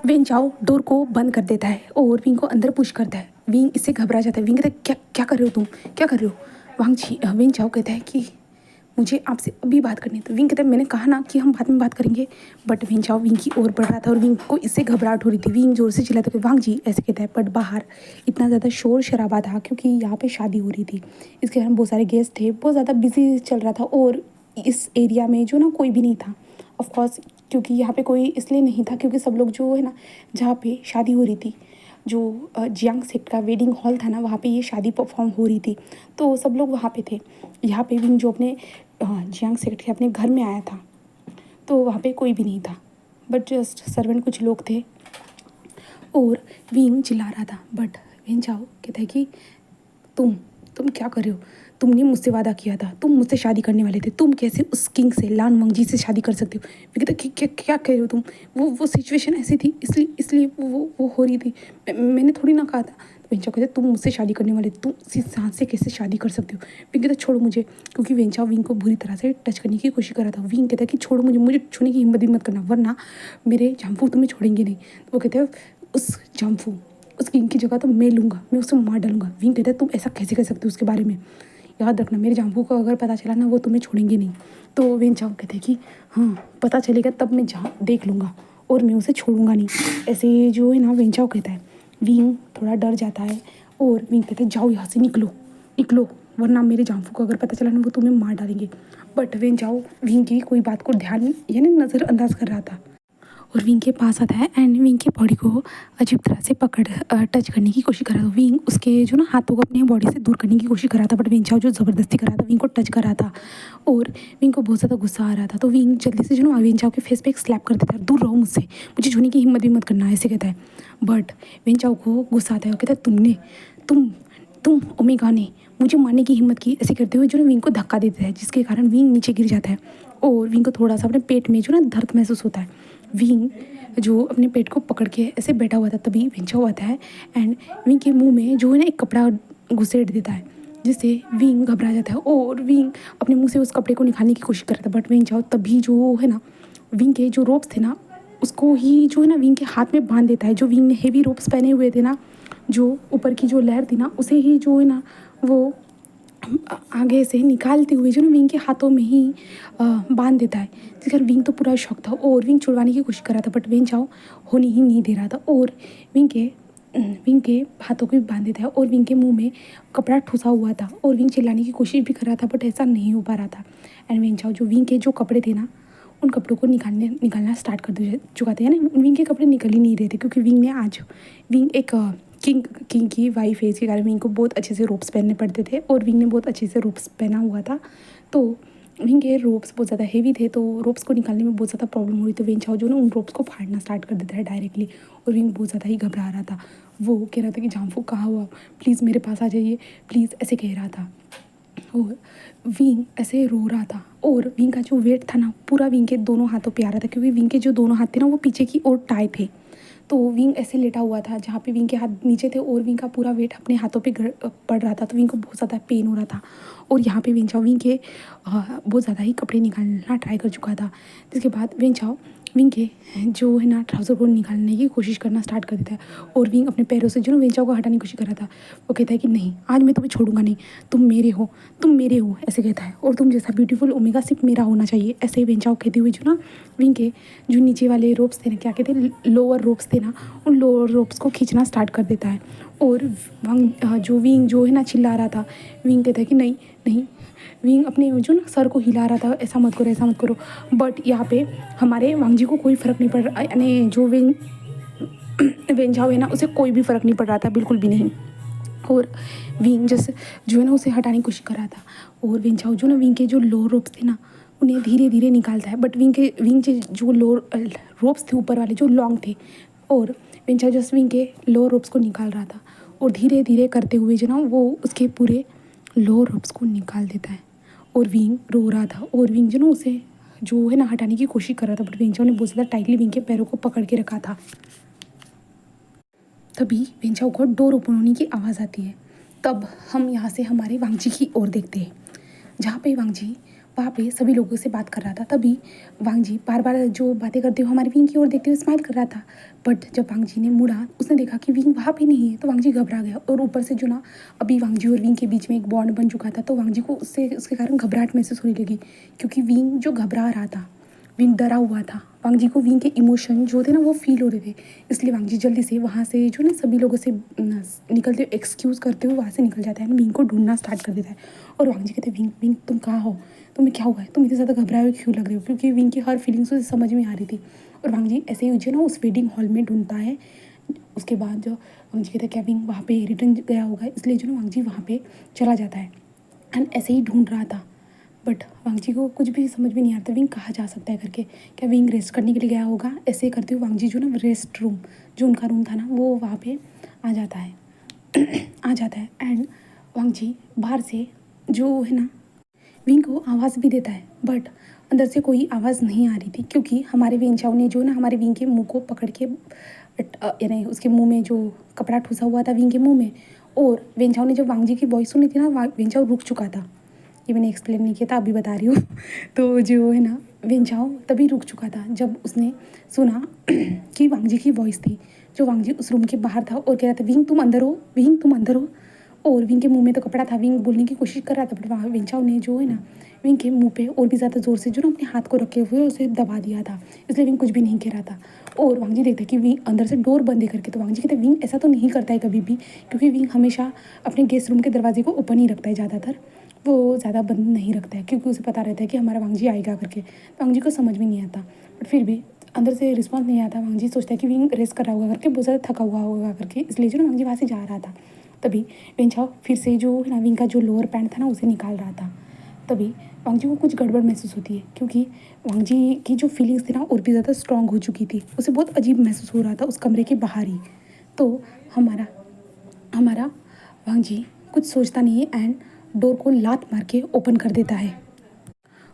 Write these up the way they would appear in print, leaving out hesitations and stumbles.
When चाओ door को बंद कर देता है और विंग को अंदर पुश करता है। विंग इससे घबरा जाता है। विंग कहता है क्या क्या कर रहे हो तुम, क्या कर रहे हो। वेन चाओ कहता है कि मुझे आपसे अभी बात करनी है। तो विंग कहता है मैंने कहा ना कि हम बाद में बात करेंगे। बट वेन चाओ विंग की ओर बढ़ रहा था और विंग को इससे घबराहट हो रही थी। विंग जोर से चिल्लाता है वांग जी ऐसे कहता है। बट बाहर इतना ज़्यादा शोर शराबा था क्योंकि यहाँ पे शादी हो रही थी। इसके कारण बहुत सारे गेस्ट थे, बहुत ज़्यादा बिजी चल रहा था और इस एरिया में जो ना कोई भी नहीं था ऑफ कोर्स, क्योंकि यहाँ पे कोई इसलिए नहीं था क्योंकि सब लोग जो है ना, जहाँ पे शादी हो रही थी, जो जियांग सेक्ट का वेडिंग हॉल था ना, वहाँ पे ये शादी परफॉर्म हो रही थी, तो सब लोग वहाँ पे थे। यहाँ पे विंग जो अपने जियांग सेक्ट के अपने घर में आया था, तो वहाँ पे कोई भी नहीं था, बट जस्ट सर्वेंट कुछ लोग थे और विंग चिल्ला रहा था। बट वेन चाओ कहता है कि तुम क्या कर रहे हो, तुमने मुझसे वादा किया था, तुम मुझसे शादी करने वाले थे, तुम कैसे उस किंग से, लान वंगजी से शादी कर सकते हो। मैं कहता क्या क्या कह रहे हो तुम, वो सिचुएशन ऐसी थी इसलिए इसलिए वो हो रही थी, मैंने थोड़ी ना कहा था। तो वेंचाओ कहते तुम मुझसे शादी करने वाले थे, तुम इस सांस से कैसे शादी कर सकते हो। विंग कहता छोड़ो मुझे, क्योंकि वेंचाओ विंग को बुरी तरह से टच करने की कोशिश कर रहा था। विंग कहता कि छोड़ो मुझे छूने की हिम्मत भी मत करना, वरना मेरे जाम्फू तुम्हें छोड़ेंगे नहीं। तो वो कहते हैं उस जाम्फू, उस किंग की जगह तो मैं लूँगा, मैं उसे मार डालूंगा। विंग कहता है तुम ऐसा कैसे कर सकते हो उसके बारे में, याद रखना मेरे जाम्बू को अगर पता चला ना वो तुम्हें छोड़ेंगे नहीं। तो वेन चाओ कहते हैं कि हाँ पता चलेगा तब मैं जहाँ देख लूँगा और मैं उसे छोड़ूंगा नहीं, ऐसे जो है ना वेन चाओ कहता है। विंग थोड़ा डर जाता है और विंग कहते हैं जाओ यहाँ से, निकलो निकलो, वरना मेरे जाम्बू को अगर पता चला ना वो तुम्हें मार डालेंगे। बट वेन चाओ विंग की कोई बात को ध्यान यानी नज़रअंदाज कर रहा था और विंग के पास आता है एंड विंग की बॉडी को अजीब तरह से पकड़ टच करने की कोशिश कर रहा था। विंग उसके जो ना हाथों को अपनी बॉडी से दूर करने की कोशिश कर रहा था, बट वेन चाओ जो ज़बरदस्ती कर रहा था, विंग को टच कर रहा था और विंग को बहुत ज़्यादा गुस्सा आ रहा था। तो विंग जल्दी से जो ना वेन चाओ के फेस पे एक स्लैप कर देता है, दूर रहो मुझसे, मुझे छूने की हिम्मत भी मत करना, ऐसे कहता है। बट वेन चाओ को गुस्सा आता है और कहता है तुम ओमेगा ने मुझे मारने की हिम्मत की, ऐसे करते हुए जो ना विंग को धक्का देता है, जिसके कारण विंग नीचे गिर जाता है और विंग को थोड़ा सा अपने पेट में जो ना दर्द महसूस होता है। विंग जो अपने पेट को पकड़ के ऐसे बैठा हुआ था, तभी वेंचाओ आता है एंड विंग के मुंह में जो है ना एक कपड़ा घुसेड़ देता है, जिससे विंग घबरा जाता है और विंग अपने मुंह से उस कपड़े को निकालने की कोशिश करता है। बट वेंचाओ तभी जो है ना विंग के जो रोप्स थे ना उसको ही जो है ना विंग के हाथ में बांध देता है। जो विंग ने हेवी रोप्स पहने हुए थे ना, जो ऊपर की जो लहर थी ना, उसे ही जो है ना वो आगे से निकालते हुए जो ना विंग के हाथों में ही बांध देता है, जिस कारण विंग तो पूरा शॉक था और विंग छुड़वाने की कोशिश कर रहा था, बट विंग चाओ होने ही नहीं दे रहा था और विंग के हाथों को भी बांध देता है और विंग के मुंह में कपड़ा ठुसा हुआ था और विंग चिल्लाने की कोशिश भी कर रहा था, बट ऐसा नहीं हो पा रहा था। एंड विंग चाओ जो विंग के जो कपड़े थे ना, उन कपड़ों को निकालना स्टार्ट कर चुका था, यानी विंग के कपड़े निकल ही नहीं रहे थे, क्योंकि विंग एक किंग की वाइफ है, इसके कारण विंग को बहुत अच्छे से रोप्स पहनने पड़ते थे और विंग ने बहुत अच्छे से रोप्स पहना हुआ था। तो विंग के रोप्स बहुत ज़्यादा हेवी थे, तो रोप्स को निकालने में बहुत ज़्यादा प्रॉब्लम हुई। तो वेन चाओ जो ना उन रोप्स को फाड़ना स्टार्ट कर देता है डायरेक्टली और विंग बहुत ज़्यादा ही घबरा रहा था। वो कह रहा था कि जाम्फू कहाँ हुआ, प्लीज़ मेरे पास आ जाइए प्लीज़, ऐसे कह रहा था और विंग ऐसे रो रहा था और विंग का जो वेट था ना पूरा विंग के दोनों हाथों पे आ रहा था, क्योंकि विंग के जो दोनों हाथ थे ना वो पीछे की ओर टाई थे। तो विंग ऐसे लेटा हुआ था जहाँ पे विंग के हाथ नीचे थे और विंग का पूरा वेट अपने हाथों पे पड़ रहा था, तो विंग को बहुत ज़्यादा पेन हो रहा था। और यहाँ पे विंग के बहुत ज़्यादा ही कपड़े निकालना ट्राई कर चुका था, जिसके बाद विंग के जो है ना ट्राउज़र को निकालने की कोशिश करना स्टार्ट कर देता है और विंग अपने पैरों से जो ना वेंचाओ को हटाने की कोशिश कर रहा था। वो कहता है कि नहीं, आज मैं तुम्हें छोड़ूंगा नहीं, तुम मेरे हो, ऐसे कहता है, और तुम जैसा ब्यूटीफुल ओमेगा सिर्फ मेरा होना चाहिए, ऐसे ही वेंचाओ कहते हुए जो ना विंग के जो नीचे वाले रोप्स थे ना, क्या कहते हैं, लोअर रोप्स थे ना, उन लोअर रोप्स को खींचना स्टार्ट कर देता है। और विंग जो है ना चिल्ला रहा था, विंग कहता है कि नहीं नहीं, विंग अपने जो ना सर को हिला रहा था, ऐसा मत करो ऐसा मत करो। बट यहाँ पे हमारे वांगजी को कोई फ़र्क नहीं पड़ रहा, यानी जो वेंझाओ है ना उसे कोई भी फ़र्क नहीं पड़ रहा था, बिल्कुल भी नहीं। और विंग जैसे जो है ना उसे हटाने की कोशिश कर रहा था और वेंझाओ जो ना विंग के जो लोअर रोप्स थे ना उन्हें धीरे धीरे निकालता है, बट विंग के जो लोअर रोप्स थे ऊपर वाले जो लॉन्ग थे, और वेंझाओ जस्ट विंग के लोअर रोप्स को निकाल रहा था और धीरे धीरे करते हुए जो ना वो उसके पूरे लोअर रोप्स को निकाल देता है और विंग रो रहा था और विंग जो ना उसे जो है ना हटाने की कोशिश कर रहा था, बट वेंझाओ ने बहुत ज़्यादा टाइटली विंग के पैरों को पकड़ के रखा था। तभी वेंझाओ को डोर ओपन होने की आवाज़ आती है। तब हम यहाँ से हमारे वांगजी की ओर देखते हैं, जहाँ पे वांगजी वहाँ पे सभी लोगों से बात कर रहा था। तभी वांग जी बार बार जो बातें करते हुए हमारे विंग की ओर देखते हुए स्माइल कर रहा था। बट जब वांग जी ने मुड़ा, उसने देखा कि विंग वहाँ पे नहीं है, तो वांग जी घबरा गया। और ऊपर से जो ना अभी वांग जी और विंग के बीच में एक बॉन्ड बन चुका था, तो वांग जी को उससे उसके कारण घबराहट महसूस होने लगी, क्योंकि विंग जो घबरा रहा था, विंग डरा हुआ था। वांग जी को विंग के इमोशन जो थे ना वो फील हो रहे थे। इसलिए वांग जी जल्दी से वहाँ से जो ना सभी लोगों से निकलते हुए एक्सक्यूज़ करते हुए वहाँ से निकल जाता है, विंग को ढूंढना स्टार्ट कर देता है। और वांग जी कहते हैं, विंग विंग तुम कहाँ हो, तुम्हें क्या हुआ है, तुम इतने ज़्यादा घबराए हुए क्यों लग रहे हो, क्योंकि विंग की हर फीलिंग्स उसे समझ में आ रही थी। और वांग जी ऐसे ही जो ना उस वेडिंग हॉल में ढूंढता है। उसके बाद जो वांग जी कहते हैं क्या विंग वहाँ पे रिटर्न गया होगा, इसलिए जो ना वांग जी वहाँ पे चला जाता है एंड ऐसे ही ढूंढ रहा था। बट वांग जी को कुछ भी समझ में नहीं आता विंग कहाँ जा सकता है करके। क्या विंग रेस्ट करने के लिए गया होगा? ऐसे करते हुए वांग जी जो ना रेस्ट रूम, जो उनका रूम था ना, वो वहाँ पे आ जाता है आ जाता है एंड वांग जी बाहर से जो है ना विंग को आवाज़ भी देता है। बट अंदर से कोई आवाज़ नहीं आ रही थी, क्योंकि हमारे वेंचाओ ने जो ना हमारे विंग के मुंह को पकड़ के यानी उसके मुंह में जो कपड़ा ठूसा हुआ था विंग के मुंह में, और वेंचाओ ने जब वांग जी की वॉइस सुनी थी ना, वेंचाओ रुक चुका था। ये मैंने एक्सप्लेन नहीं किया था, अभी बता रही हूँ तो जो है ना वेंचाओ तभी रुक चुका था जब उसने सुना कि वांग जी की वॉइस थी, जो वांग जी उस रूम के बाहर था और कह रहा था, विंग तुम अंदर हो, विंग तुम अंदर हो। और विंग के मुंह में तो कपड़ा था, विंग बोलने की कोशिश कर रहा था, बट वहाँ वेंचाओ ने जो है ना विंग के मुंह पे और भी ज़्यादा ज़ोर से जो ना अपने हाथ को रखे हुए उसे दबा दिया था, इसलिए विंग कुछ भी नहीं कह रहा था। और वांग जी देखते कि विंग अंदर से डोर बंद करके, तो वांग जी कहते विंग ऐसा तो नहीं करता है कभी भी, क्योंकि विंग हमेशा अपने गेस्ट रूम के दरवाजे को ओपन ही रखता है, ज़्यादातर वो ज़्यादा बंद नहीं रखता है, क्योंकि उसे पता रहता है कि हमारा वांग जी आएगा करके। तो वांग जी को समझ में नहीं आता, बट फिर भी अंदर से रिस्पॉन्स नहीं आता। वांग जी सोचता है कि विंग रेस्ट कर रहा होगा करके, बहुत ज़्यादा थका हुआ होगा करके, इसलिए जो ना वांग जी वहाँ से जा रहा था। तभी वेंचाओ फिर से जो है ना विंग का जो लोअर पैंट था ना उसे निकाल रहा था। तभी वांग जी को कुछ गड़बड़ महसूस होती है, क्योंकि वांग जी की जो फीलिंग्स थी ना और भी ज़्यादा स्ट्रांग हो चुकी थी, उसे बहुत अजीब महसूस हो रहा था उस कमरे के बाहर ही। तो हमारा हमारा वांग जी कुछ सोचता नहीं है एंड डोर को लात मार के ओपन कर देता है।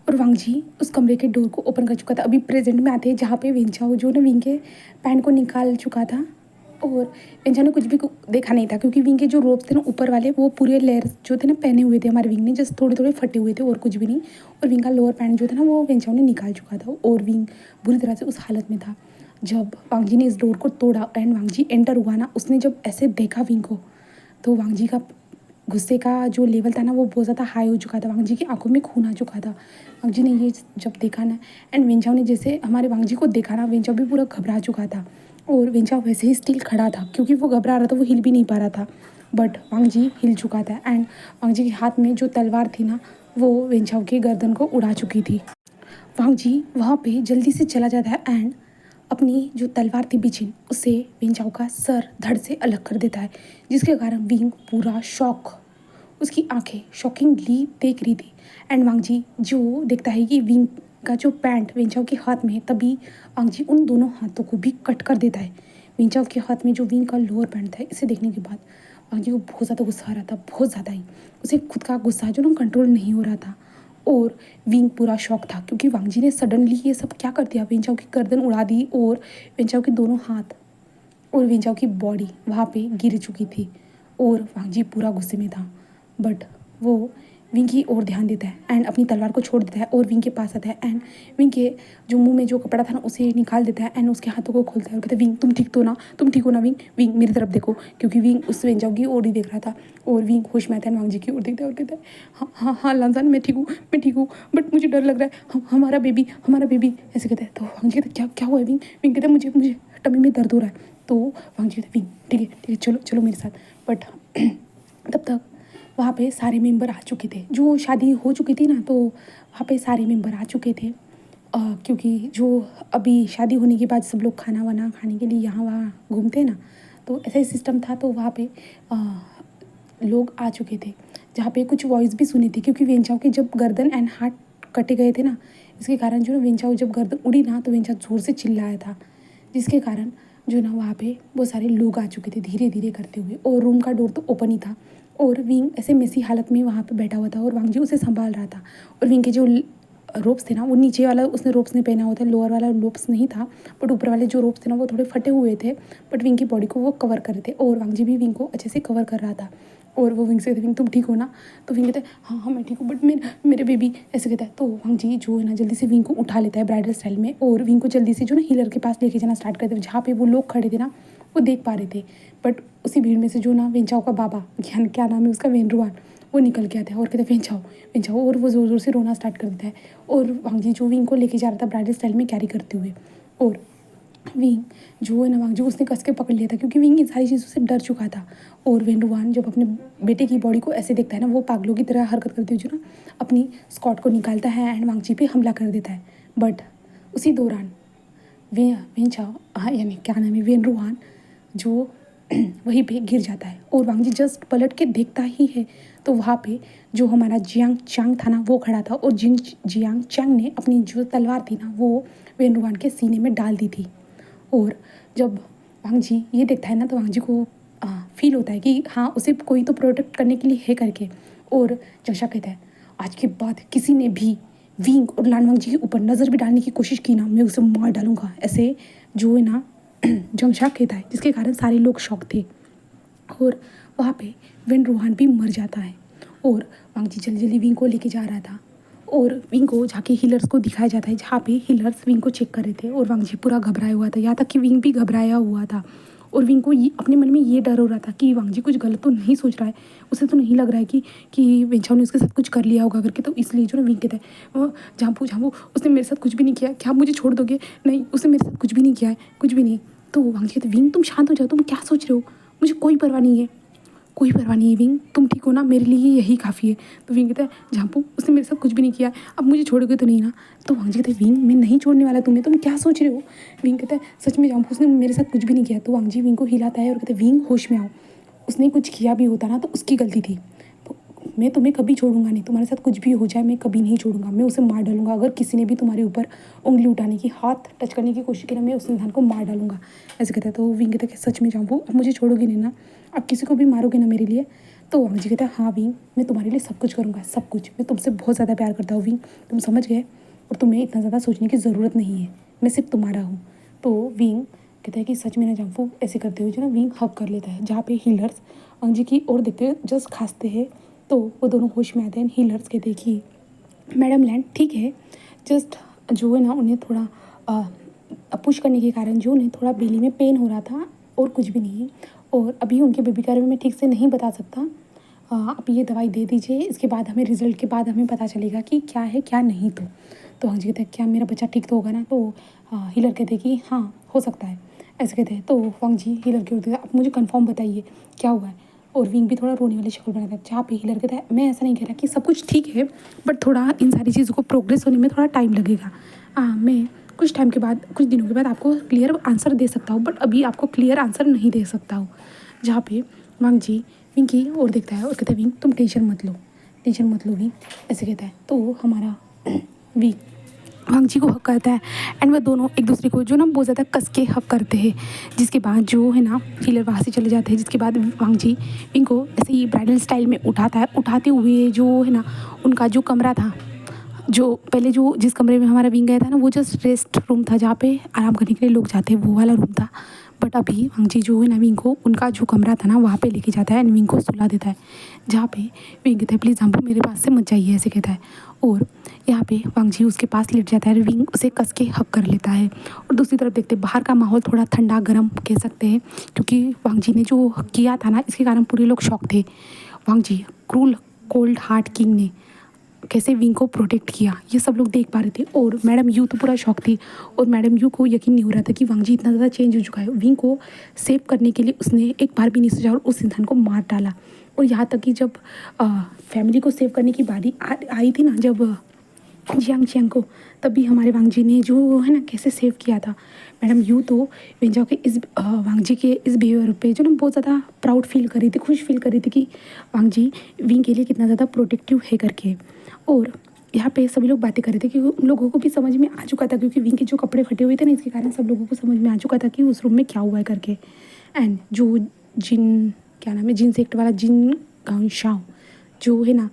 और वांग जी उस कमरे के डोर को ओपन कर चुका था। अभी प्रेजेंट में आते हैं जहाँ पे वेंचाओ जो ना विंग के पैंट को निकाल चुका था, और वेंचाओ ने कुछ भी देखा नहीं था, क्योंकि विंग के जो रोप्स थे ना ऊपर वाले, वो पूरे लेयर जो थे ना पहने हुए थे हमारे विंग ने, जस्ट थोड़े थोड़े फटे हुए थे और कुछ भी नहीं। और विंग का लोअर पैंट जो था ना वो वेंचाओ ने निकाल चुका था, और विंग बुरी तरह से उस हालत में था। जब वांग जी ने इस डोर को तोड़ा एंड वांग जी एंटर हुआ ना, उसने जब ऐसे देखा विंग को, तो वांग जी का गुस्से का जो लेवल था ना वो बहुत ज़्यादा हाई हो चुका था। वांग जी की आंखों में खून आ चुका था। वांग जी ने ये जब देखा ना, एंड वेंचाओ ने जैसे हमारे वांग जी को देखा ना, वेंचाओ भी पूरा घबरा चुका था। और वेंचाओ वैसे ही स्टिल खड़ा था, क्योंकि वो घबरा रहा था, वो हिल भी नहीं पा रहा था। बट वांग जी हिल चुका था एंड वांग जी के हाथ में जो तलवार थी ना, वो वेंचाओ के गर्दन को उड़ा चुकी थी। वांग जी वहाँ पे जल्दी से चला जाता है एंड अपनी जो तलवार थी बिचिन, उससे विंग का सर धड़ से अलग कर देता है, जिसके कारण विंग पूरा शॉक, उसकी आंखें शॉकिंगली देख रही थी। एंड वांग जी जो देखता है कि विंग का जो पैंट विंचाओ के हाथ में है, तभी वांग जी उन दोनों हाथों को भी कट कर देता है। विंचाओ के हाथ में जो विंग का लोअर पैंट था, इसे देखने के बाद वांग जी को बहुत ज़्यादा गुस्सा आ रहा था, बहुत ज़्यादा ही। उसे खुद का गुस्सा जो ना कंट्रोल नहीं हो रहा था, और विंग पूरा शॉक था, क्योंकि वांग जी ने सडनली ये सब क्या कर दिया, विंचाओ की गर्दन उड़ा दी, और विंचाओ के दोनों हाथ और विंचाओ की बॉडी वहाँ पे गिर चुकी थी, और वांग जी पूरा गुस्से में था। बट वो विंग की ओर ध्यान देता है एंड अपनी तलवार को छोड़ देता है और विंग के पास आता है एंड विंग के जो मुंह में जो कपड़ा था ना उसे निकाल देता है एंड उसके हाथों को खोलता है और कहता है, विंग तुम ठीक तो ना, तुम ठीक हो ना विंग, विंग मेरी तरफ देखो, क्योंकि विंग उस वेंजाओ की ओर ही देख रहा था। और विंग होश में आता है, वांग जी की ओर देखता है और कहता है, हाँ हाँ हाँ लांजान मैं ठीक हूँ, मैं ठीक हूँ, बट मुझे डर लग रहा है, हमारा बेबी, हमारा बेबी, ऐसे कहता है। तो वांग जी कहता है, क्या क्या हुआ है विंग? विंग कहता है, मुझे मुझे टमी में दर्द हो रहा है। तो वांग जी कहते हैं, विंग ठीक है चलो चलो मेरे साथ। बट तब तक वहाँ पे सारे मेंबर आ चुके थे, जो शादी हो चुकी थी ना, तो वहाँ पे सारे मेंबर आ चुके थे। क्योंकि जो अभी शादी होने के बाद सब लोग खाना वाना खाने के लिए यहाँ वहाँ घूमते हैं ना, तो ऐसा ही सिस्टम था। तो वहाँ पे लोग आ चुके थे, जहाँ पे कुछ वॉइस भी सुनी थी, क्योंकि वेंचाओ के जब गर्दन एंड हाथ कटे गए थे ना, इसके कारण जो ना वेंचाओ जब गर्दन उड़ी ना, तो वेंचाओ ज़ोर से चिल्लाया था, जिसके कारण जो ना वहाँ पे बहुत सारे लोग आ चुके थे धीरे धीरे करते हुए, और रूम का डोर तो ओपन ही था, और विंग ऐसे मेसी हालत में वहाँ पे बैठा हुआ था, और वांग जी उसे संभाल रहा था। और विंग के जो रोप्स थे ना, वो नीचे वाला उसने रोप्स नहीं पहना हुआ था, लोअर वाला रोप्स नहीं था, बट ऊपर वाले जो रोप्स थे ना वो थोड़े फटे हुए थे, बट विंग की बॉडी को वो कवर कर रहे थे, और वांग जी भी विंग को अच्छे से कवर कर रहा था। और वो विंग से कहते विंग तुम ठीक हो ना? तो विंग कहता है हाँ हाँ मैं ठीक हूँ, बट मेरे बेबी, ऐसे कहता है। तो वांग जी जो है ना जल्दी से विंग को उठा लेता है ब्राइडल स्टाइल में, और विंग को जल्दी से जो ना हीलर के पास लेके जाना स्टार्ट करते हैं, जहाँ पे वो लोग खड़े थे ना वो देख पा रहे थे। बट उसी भीड़ में से जो ना वेंचाओ का बाबा, क्या नाम है उसका, वेनरुआन, वो निकल के आता है और कहते हैं वेंचाओ वेंचाओ, और वो ज़ोर ज़ोर से रोना स्टार्ट कर देता है। और वांग जी जो विंग को लेके जा रहा था ब्राइडल स्टाइल में कैरी करते हुए, और विंग जो है ना वांग जो उसने कस के पकड़ लिया था, क्योंकि विंग इन सारी चीज़ों से डर चुका था। और वेनरुआन जब अपने बेटे की बॉडी को ऐसे देखता है ना, वो पागलों की तरह हरकत करते हुए जो ना अपनी स्कॉट को निकालता है एंड वांग जी पे हमला कर देता है। बट उसी दौरान वेंचाओ, हाँ यानी क्या नाम है, वेनरुआन, जो वहीं पे गिर जाता है। और वांग जी जस्ट पलट के देखता ही है तो वहाँ पे जो हमारा जियांग चांग था ना वो खड़ा था, और जियांग चांग ने अपनी जो तलवार थी ना वो वेनरुआन के सीने में डाल दी थी। और जब वांग जी ये देखता है ना तो वांग जी को फील होता है कि हाँ उसे कोई तो प्रोटेक्ट करने के लिए है करके। और जंगशा कहता है आज के बाद किसी ने भी विंग और लान वांग जी के ऊपर नज़र भी डालने की कोशिश की ना, मैं उसे मार डालूंगा, ऐसे जो है ना जंगशा कहता है, जिसके कारण सारे लोग शॉक थे। और वहाँ पे वेनरुआन भी मर जाता है। और वांग जी जल्दी जल्दी विंग को लेके जा रहा था, और विंग को जाके हीलर्स को दिखाया जाता है, जहाँ पे हीलर्स विंग को चेक कर रहे थे। और वांग जी पूरा घबराया हुआ था, यहाँ तक कि विंग भी घबराया हुआ था। और विंग को अपने मन में ये डर हो रहा था कि वांग जी कुछ गलत तो नहीं सोच रहा है, उसे तो नहीं लग रहा है कि वेंचाओ ने उसके साथ कुछ कर लिया होगा करके। तो इसलिए जो ना विंग कहता है झांपू झांपू उसने मेरे साथ कुछ भी नहीं किया, क्या आप मुझे छोड़ दोगे? नहीं, उसने मेरे साथ कुछ भी नहीं किया है, कुछ भी नहीं। तो वांग जी कहते विंग तुम शांत हो जाओ, तुम क्या सोच रहे हो, मुझे कोई परवाह नहीं है, कोई परवाह नहीं है विंग, तुम ठीक हो ना, मेरे लिए यही काफ़ी है। तो विंग कहता है झांपू उसने मेरे साथ कुछ भी नहीं किया, अब मुझे छोड़ोगे तो नहीं ना? तो वांग जी कहते हैं विंग मैं नहीं छोड़ने वाला तुम्हें, तुम क्या सोच रहे हो? विंग कहता है सच में झांपू उसने मेरे साथ कुछ भी नहीं किया। तो वांग जी विंग को हिलाता है और कहते हैं विंग होश में आओ, उसने कुछ किया भी होता ना तो उसकी गलती थी, तो मैं तुम्हें कभी छोड़ूंगा नहीं, तुम्हारे साथ कुछ भी हो जाए मैं कभी नहीं छोड़ूंगा, मैं उसे मार डालूंगा। अगर किसी ने भी तुम्हारे ऊपर उंगली उठाने की, हाथ टच करने की कोशिश की ना, मैं उस इंसान को मार डालूंगा, ऐसे कहता है। तो विंग कहता है कि सच में जानबू अब मुझे छोड़ोगे नहीं ना, अब किसी को भी मारोगे ना मेरे लिए? तो वांग जी कहता है हाँ विंग मैं तुम्हारे लिए सब कुछ करूँगा, सब कुछ, मैं तुमसे बहुत ज़्यादा प्यार करता हूँ विंग, तुम समझ गए, और तुम्हें इतना ज़्यादा सोचने की ज़रूरत नहीं है, मैं सिर्फ तुम्हारा हूँ। तो विंग कहता है कि सच में ना जानफू, ऐसे करते हुए जो ना विंग हक कर लेता है, जहाँ पे हीलर्स वांग जी की ओर देखते हुए जस्ट खांसते हैं। तो वो दोनों होश में आते हैं। हीलर्स कहते हैं कि मैडम लैंड ठीक है, जस्ट जो है ना उन्हें थोड़ा पुश करने के कारण जो उन्हें थोड़ा बेली में पेन हो रहा था, और कुछ भी नहीं। और अभी उनके बेबी के बारे में मैं ठीक से नहीं बता सकता, आप ये दवाई दे दीजिए, इसके बाद हमें रिजल्ट के बाद हमें पता चलेगा कि क्या है क्या नहीं। तो हाँ जी कहते हैं क्या मेरा बच्चा ठीक तो होगा ना? तो हीलर कहते हैं कि हाँ हो सकता है, ऐसे कहते हैं। तो वांग जी हीलर के होते हैं आप मुझे कंफर्म बताइए क्या हुआ है। और विंग भी थोड़ा रोने वाली शक्ल बनाता है, जहाँ पे हीलर कहता है मैं ऐसा नहीं कह रहा कि सब कुछ ठीक है, बट थोड़ा इन सारी चीज़ों को प्रोग्रेस होने में थोड़ा टाइम लगेगा। मैं कुछ टाइम के बाद, कुछ दिनों के बाद आपको क्लियर आंसर दे सकता हूँ, बट अभी आपको क्लियर आंसर नहीं दे सकता हूँ। जहाँ पे वांग जी विंग की ओर देखता है और कहता है विंग तुम टेंशन मत लो विंग, ऐसे कहता है। तो हमारा विंग वांग जी को हक करता है, एंड वह दोनों एक दूसरे को जो ना बहुत ज़्यादा कस के हक करते हैं, जिसके बाद जो है ना हीलर वहाँ से चले जाते हैं। जिसके बाद वांग जी विंग को ऐसे ही ब्राइडल स्टाइल में उठाता है, उठाते हुए जो है ना उनका जो कमरा था, जो पहले जो जिस कमरे में हमारा विंग गया था ना वो जस्ट रेस्ट रूम था, जहाँ पे आराम करने के लिए लोग जाते हैं, वो वाला रूम था। बट अभी वांग जी जो है ना विंग को उनका जो कमरा था ना वहाँ पे लेके जाता है एंड विंग को सुला देता है, जहाँ पे विंग कहता है प्लीज़ हमको मेरे पास से मत जाइए, ऐसे कहता है। और यहाँ पे वांग जी उसके पास लेट जाता है, विंग उसे कस के हक कर लेता है। और दूसरी तरफ देखते बाहर का माहौल थोड़ा ठंडा गर्म कह सकते हैं, क्योंकि वांग जी ने जो किया था ना इसके कारण पूरे लोग शॉक थे। वांग जी क्रूल कोल्ड हार्ट किंग ने कैसे विंग को प्रोटेक्ट किया ये सब लोग देख पा रहे थे। और मैडम यू तो पूरा शौक थी, और मैडम यू को यकीन नहीं हो रहा था कि वांग जी इतना ज़्यादा चेंज हो चुका है। विंग को सेव करने के लिए उसने एक बार भी नहीं सोचा और उस इंसान को मार डाला। और यहाँ तक कि जब फैमिली को सेव करने की बारी आई थी ना, जब जियांग चियांग को, तब भी हमारे वांग जी ने जो है ना कैसे सेव किया था। मैडम यू तो वेंजाओ के इस वांग जी के इस बिहेवियर पे जो ना बहुत ज़्यादा प्राउड फील कर रही थी, खुश फील कर रही थी कि वांग जी विंग के लिए कितना ज़्यादा प्रोटेक्टिव है करके। और यहाँ पे सभी लोग बातें कर रहे थे कि उन लोगों को भी समझ में आ चुका था, क्योंकि विंग के जो कपड़े फटे हुए थे ना इसके कारण सब लोगों को समझ में आ चुका था कि उस रूम में क्या हुआ है करके। एंड जो जिन क्या नाम है जिन सेक्ट वाला जिन गांशाओ जो है ना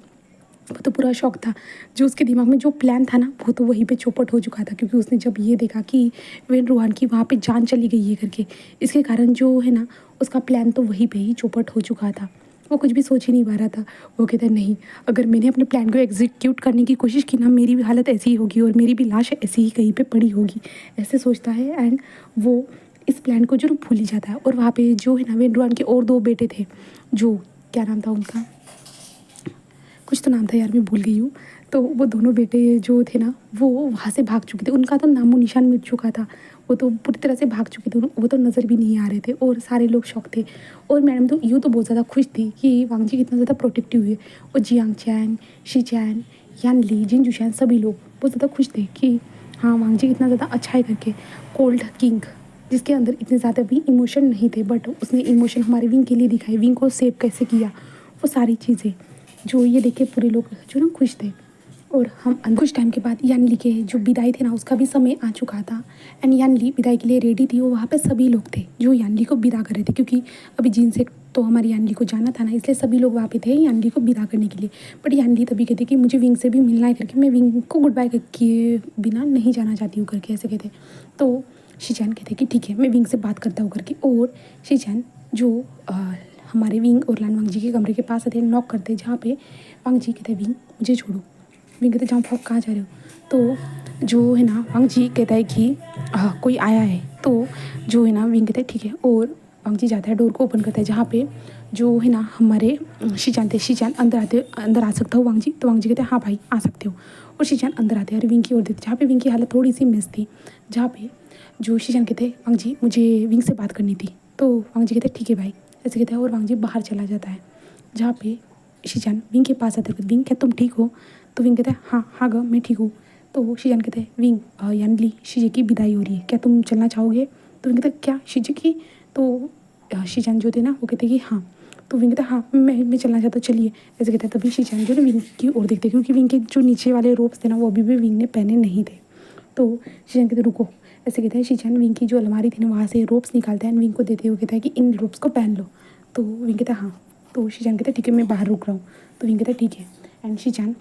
वो तो पूरा शौक था, जो उसके दिमाग में जो प्लान था ना वो तो वहीं पे चौपट हो चुका था, क्योंकि उसने जब ये देखा कि वेनरुआन की वहाँ पे जान चली गई है करके, इसके कारण जो है ना उसका प्लान तो वहीं पे ही चौपट हो चुका था। वो कुछ भी सोच ही नहीं पा रहा था। वो कहता है नहीं, अगर मैंने अपने प्लान को एग्जीक्यूट करने की कोशिश की ना, मेरी भी हालत ऐसी ही होगी और मेरी भी लाश ऐसी ही कहीं पे पड़ी होगी, ऐसे सोचता है। एंड वो इस प्लान को जो ना भूल ही जाता है। और वहाँ पे जो है ना वेंड्रुआन के और 2 बेटे थे, जो क्या नाम था उनका, कुछ तो नाम था यार, मैं भूल गई हूँ। तो वो दोनों बेटे जो थे ना, वो वहाँ से भाग चुके थे, उनका तो नामो निशान मिट चुका था। वो तो पूरी तरह से भाग चुके थे, वो तो नज़र भी नहीं आ रहे थे और सारे लोग शौक थे। और मैडम तो यूँ तो बहुत ज़्यादा खुश थी कि वांग जी कितना ज़्यादा प्रोटेक्टिव हुए। और जियांग चैन, शी चैन, यान ली, जिन जुशैन सभी लोग बहुत ज़्यादा खुश थे कि हाँ वांग जी कितना ज़्यादा अच्छा है करके। कोल्ड किंग जिसके अंदर इतने ज़्यादा भी इमोशन नहीं थे, बट उसने इमोशन हमारे विंग के लिए दिखाए, विंग को सेव कैसे किया, वो सारी चीज़ें जो ये देख के पूरे लोग जो ना खुश थे। और हम कुछ टाइम के बाद यानली के जो विदाई थे ना, उसका भी समय आ चुका था। एंड यानली विदाई के लिए रेडी थी और वहाँ पे सभी लोग थे जो यानली को विदा कर रहे थे, क्योंकि अभी जिन से तो हमारी यानली को जाना था ना, इसलिए सभी लोग वहाँ पे थे यानली को विदा करने के लिए। बट यानली तभी कहती कि मुझे विंग से भी मिलना है करके, मैं विंग को गुड बाय किए बिना नहीं जाना चाहती हूँ करके, ऐसे कहते। तो शीचैन कहते कि ठीक है, मैं विंग से बात करता हूँ करके। और शीचैन जो हमारे विंग और लान वांग जी के कमरे के पास आते हैं, नॉक करते हैं, जहाँ पे वांग जी कहते हैं विंग मुझे छोड़ो। विंग कहते जाओ, कहाँ जा रहे हो। तो जो है ना वांग जी कहता है कि कोई आया है। तो जो है ना विंग कहता है ठीक है, और वांग जी जाता है, डोर को ओपन करता है, जहाँ पे जो है ना हमारे शीचान थे। शीचान अंदर आ सकता हो वांग जी। तो वांग जी कहते हैं हाँ भाई आ सकते हो। और शीचान अंदर आते हैं और विंग की ओर देते, जहाँ पे विंग की हालत थोड़ी सी मिस थी, जहाँ पे जो शीचान कहते हैं वांग जी मुझे विंग से बात करनी थी। तो वांग जी कहते हैं ठीक है भाई, ऐसे कहते हैं। और वांग जी बाहर चला जाता है, जहाँ पे शीचान विंग के पास आते हैं, विंग क्या तुम ठीक हो। तो विंग कहता है हाँ हाँ ग मैं ठीक हूँ। तो शीजान कहते हैं विंग यानली शीजे की विदाई हो रही है, क्या तुम चलना चाहोगे। तो विंग कहता है क्या शीजे की। तो शीजान जो थे ना वो कहते हैं कि हाँ। तो विंग कहता है हाँ मैं चलना चाहता हूँ, चलिए, ऐसे कहता है। तभी शीजान जो ना विंग की ओर देखते हैं, क्योंकि विंग के जो नीचे वाले रोप्स थे ना वो अभी भी विंग ने पहने नहीं थे। तो शीजान कहते रुको, ऐसे कहते हैं। शीजान विंग की जो अलमारी थी ना वहाँ से रोप्स निकालता है एंड विंग को देते हुए कहता है कि इन रोप्स को पहन लो। तो विंग कहता है हाँ। तो शीजान कहते हैं ठीक है मैं बाहर रुक रहा हूँ। तो विंग कहता है ठीक है। एंड शीजान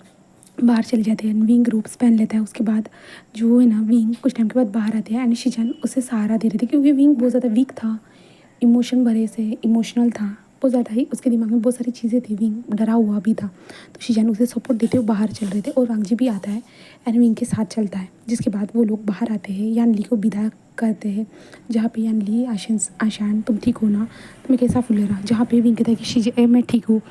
बाहर चले जाते हैं, विंग रूप्स पहन लेता है। उसके बाद जो है ना विंग कुछ टाइम के बाद बाहर आते हैं एंड शीजान उसे सहारा दे रहे थे, क्योंकि विंग बहुत ज़्यादा वीक था, इमोशन भरे से इमोशनल था, बहुत ज़्यादा ही उसके दिमाग में बहुत सारी चीज़ें थी, विंग डरा हुआ भी था। तो शीजान उसे सपोर्ट देते हुए बाहर चल रहे थे और वांग जी भी आता है एंड विंग के साथ चलता है। जिसके बाद वो लोग बाहर आते हैं, यानली को विदा करते हैं, जहाँ पे यानली आशान तुम ठीक हो ना, तुम्हें कैसा फील हो रहा। जहाँ पे विंग कहता है कि शीजे मैं ठीक हूँ।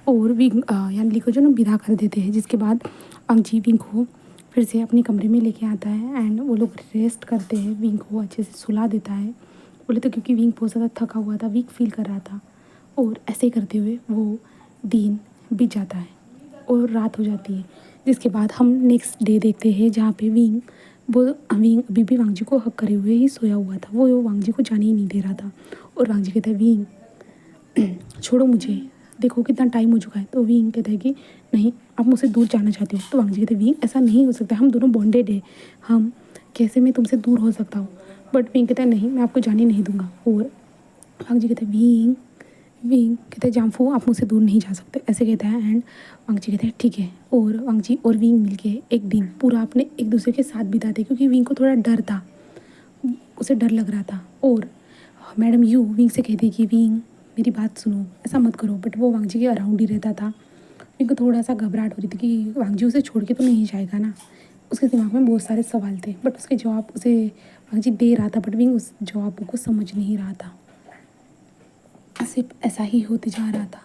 और विंग यानली को जो ना विदा कर देते हैं। जिसके बाद वांग जी विंग को फिर से अपने कमरे में लेके आता है एंड वो लोग रेस्ट करते हैं, विंग को अच्छे से सुला देता है। बोले तो क्योंकि विंग बहुत ज़्यादा थका हुआ था, वीक फील कर रहा था। और ऐसे ही करते हुए वो दिन बीत जाता है और रात हो जाती है। जिसके बाद हम नेक्स्ट डे देखते हैं, जहाँ पे विंग अभी भी वांग जी को हक करे हुए ही सोया हुआ था, वो वांग जी को जाने ही नहीं दे रहा था। और वांग जी कहता है विंग छोड़ो मुझे, देखो कितना टाइम हो चुका है। तो विंग कहता है कि नहीं आप मुझसे दूर जाना चाहते हो। तो वांग जी कहते हैं विंग ऐसा नहीं हो सकता, हम दोनों बॉन्डेड है, हम कैसे मैं तुमसे दूर हो सकता हूँ। बट विंग कहता है नहीं मैं आपको जाने नहीं दूंगा। और वांग जी कहते हैं विंग विंग कहते हैं जामफू आप मुझसे दूर नहीं जा सकते, ऐसे कहता है। एंड वांग जी कहते हैं ठीक है। और वांग जी और विंग मिलके एक दिन पूरा अपने एक दूसरे के साथ बिताते, क्योंकि विंग को थोड़ा डर था, उसे डर लग रहा था। और मैडम यू विंग से कहती कि विंग मेरी बात सुनो, ऐसा मत करो। बट वो वांग जी के अराउंड ही रहता था। विंग को थोड़ा सा घबराहट हो रही थी कि वांग जी उसे छोड़ के तो नहीं जाएगा ना। उसके दिमाग में बहुत सारे सवाल थे, बट उसके जवाब उसे वांग जी दे रहा था, बट विंग उस जवाबों को समझ नहीं रहा था। सिर्फ ऐसा ही होते जा रहा था।